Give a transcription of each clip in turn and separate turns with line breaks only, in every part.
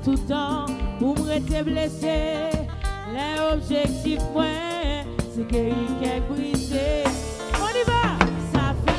tout le temps pour me rester blessé. L'objectif, moi, c'est guérir qu'elle brisé. On y va, ça fait.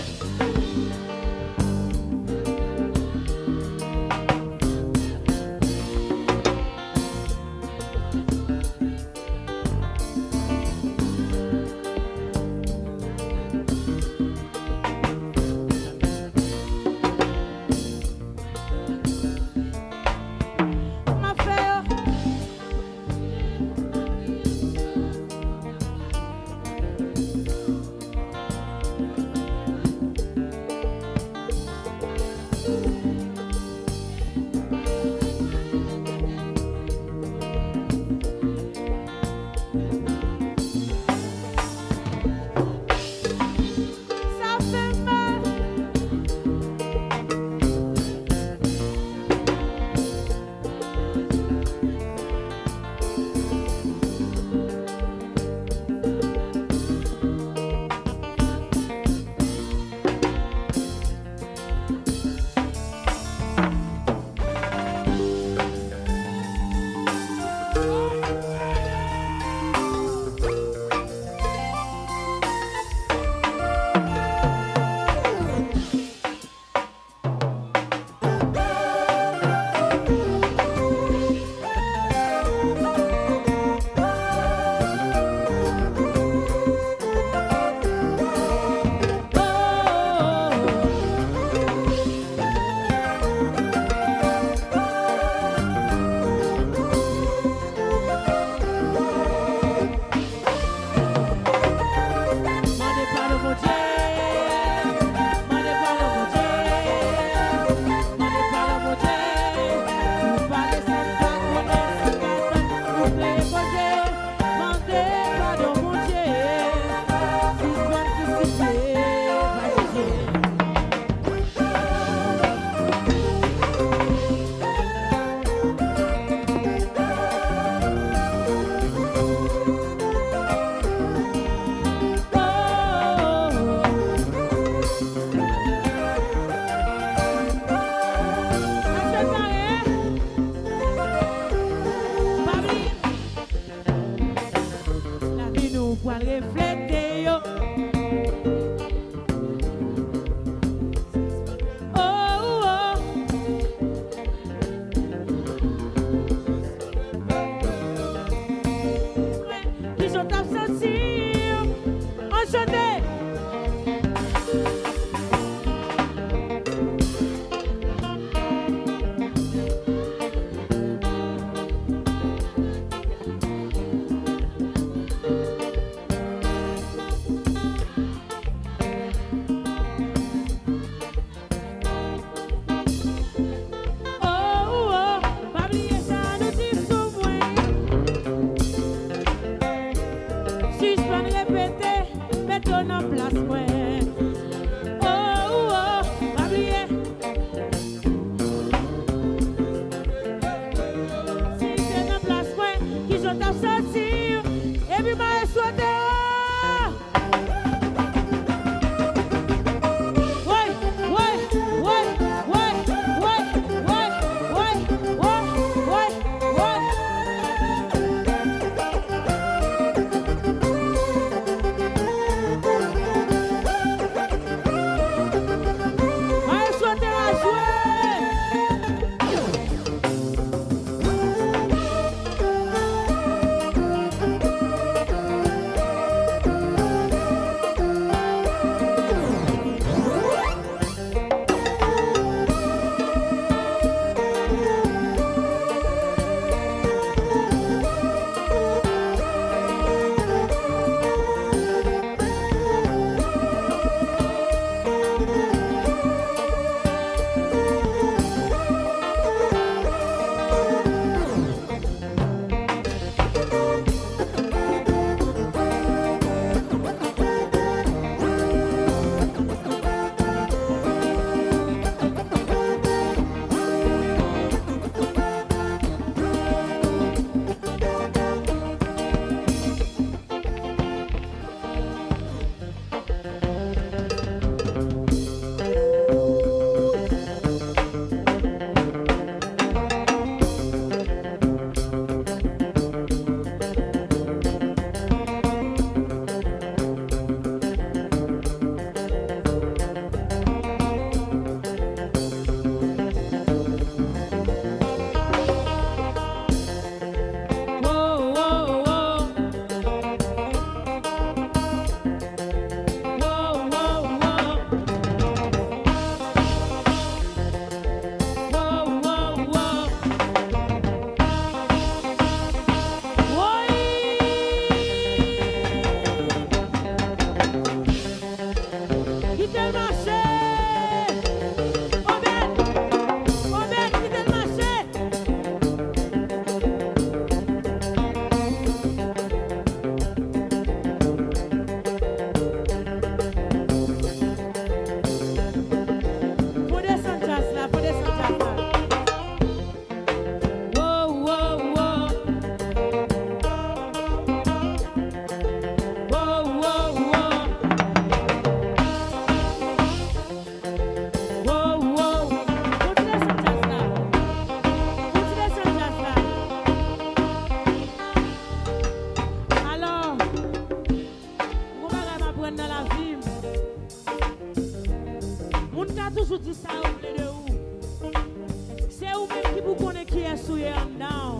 souillé en dedans.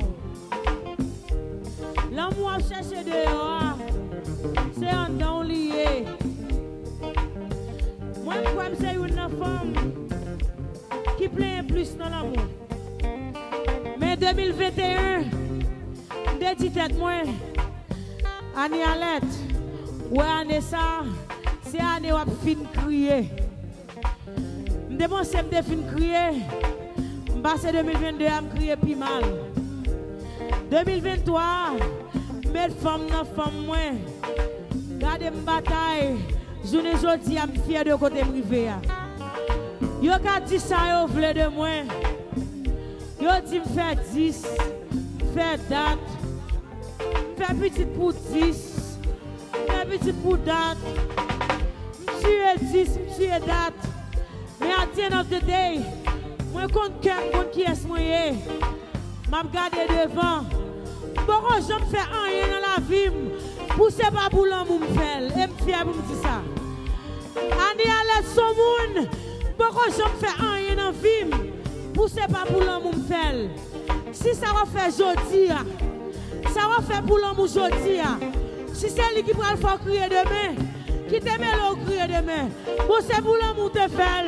L'amour à chercher dehors, c'est en dedans lié. Moi, je crois que c'est une femme qui plaît plus dans l'amour. Mais 2021, je dis tête moi, année à lettre, ouais, année ça, c'est année où je fin crier. Je pense que je fin crier, je passe 2022 à me crier plus mal. 2023, mes femmes dans femme moi, gardez ma bataille, journée aujourd'hui, je suis fier de côté privé. Yo ka dit ça, yo vle de moi. Yo dit me fait 10, fait date, fait petit pour 10, fait petit pour date. M'tue 10, m'tue date. Mais à the end of the day, moi compte cœur, compte qui est moi. M'a regardé devant. Pourquoi je me fais rien dans la vie? Poussez pas pour l'amour me faire. Et me fier pour me dire ça. Ani à l'aide son monde. Pourquoi je me fais rien dans la vie? Poussez pas pour l'amour me faire. Si ça va faire aujourd'hui, ça va faire pour l'amour aujourd'hui. Si c'est lui qui va le faire crier demain, qui t'aime le crier demain. Poussez pour l'amour te faire.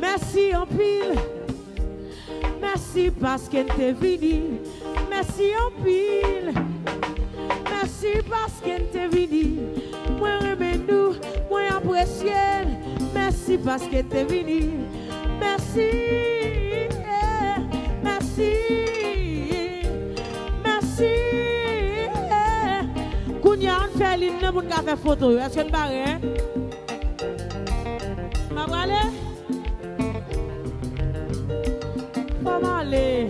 Merci en pile. Merci parce qu'elle t'est venu. Merci en pile. Merci parce qu'elle t'est venu. Moi remets nous, moi apprécié. Merci parce qu'elle t'est venu. Merci. Merci. Merci. Kounya on fait l'île pour nous faire photo. Est-ce que nous barrons? Ma brale? Aller.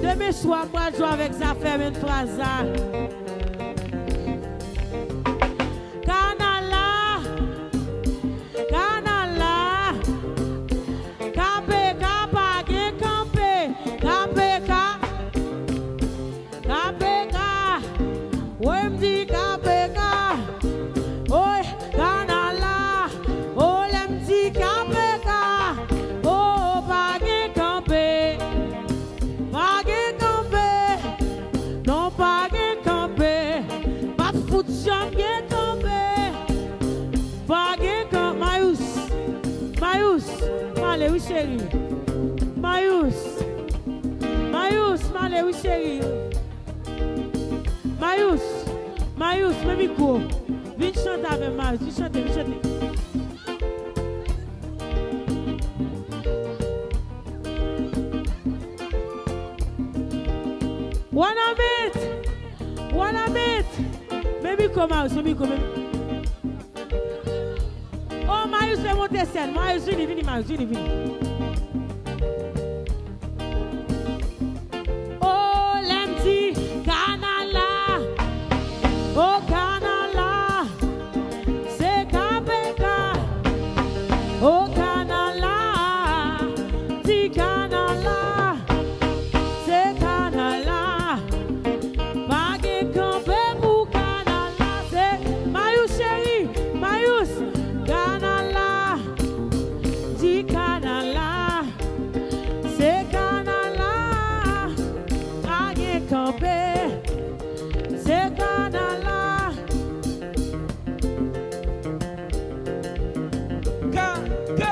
Demain soir, moi, je joue avec ça, faire une phrase. Canala, Canala, Campé, Capagé, Campé, Campé, Campé, ouais, me dit Campé, oh, Canala, oh, me dit Campé. Allez, oui, chérie. Mayous. Mayous, allez, oui, chérie. Mayous. Mayous, même micro. Viens chanter avec Mayous. Viens chanter, viens chanter. Wanna meet. Maybe come out, maybe come out. Oh, Mayous, c'est mon dessin. Mayous, viens, Mayous, viens. Oh, l'empty, Canala. Oh, Canala. C'est Capeka. Oh, Canala. Ti Canala. C'est Canala. Bagé campé pour Canala. C'est Mayous, chérie. Mayous. Canala, di Canala, c'est Canala, agé campé, c'est Canala. Canala.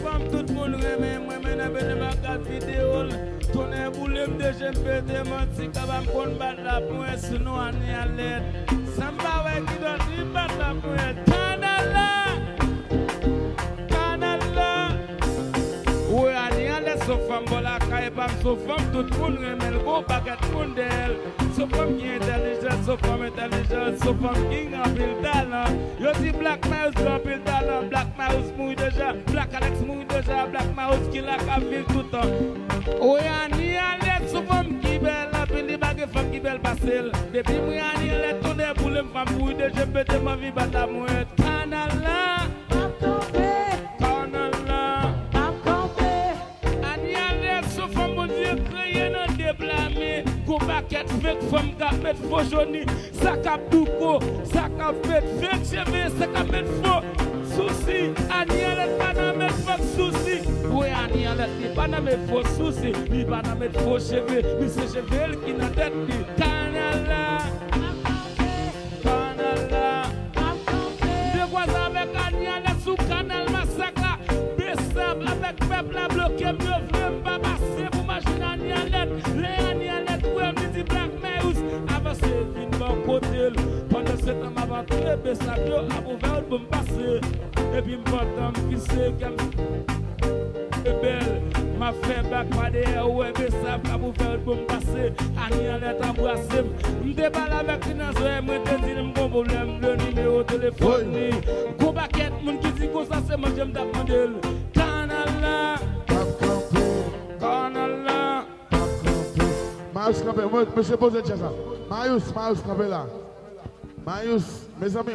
Femme tout le monde remet moi maintenant ben ma vidéo tourner boulem de j'aime de mentir capable qu'on battre la point sinon on est à l'aide samba ouais qui doit dire battre la point Canala ouais on est so femme bola caille pas so femme tout le monde remet le beau baguette monde d'elle so femme qui intelligente so femme intelligente so femme qui a pile talent yo dit Black Mouse a pile talent Black Mouse mouille déjà Black Alex mouille déjà Black Mouse qui la cap vivre tout le temps ouais on y a l'aide so femme qui belle la pile bague femme qui belle passer. Depuis moi Aniel est tourné pour les femmes pour de je peux ma vie battre la mouette. Canal là. Canal là. Aniel est sous femme bon Dieu créé non déblâmé. Go baquette avec femme qui met faux jaune. Ça cap douco, ça cap fait fake cheveux, ça cap met faux. Souci, Aniel est pas dans mes faux soucis. Oui, Aniel est pas dans mes faux soucis. Il pas dans mes faux cheveux. Mais c'est cheveux qui n'a tête. Canala. Canala. De quoi avec Aniel sous canal massacre. Bessable avec peuple à bloquer. Mieux voulez pas passer pour machine Aniel. Les Aniel est ouais, me dit Black Mouse. Avancez, vine mon côté. Pendant ce temps, avant tout le Bessable, à ouvert pour me passer. Et puis m'entend qui c'est qu'elle est belle. Ma fait back pas derrière ouais mais ça va vous faire pour me passer. Aniel est embrassé. M'déballe avec une azoué. Moi te dis mon problème. Le numéro de téléphone. Go baquette. Mon qui dit que ça c'est moi j'aime d'apprendre. Canala. Canala.
Marius Campé. Moi je pose ça. Marius Campé là. Marius mes amis.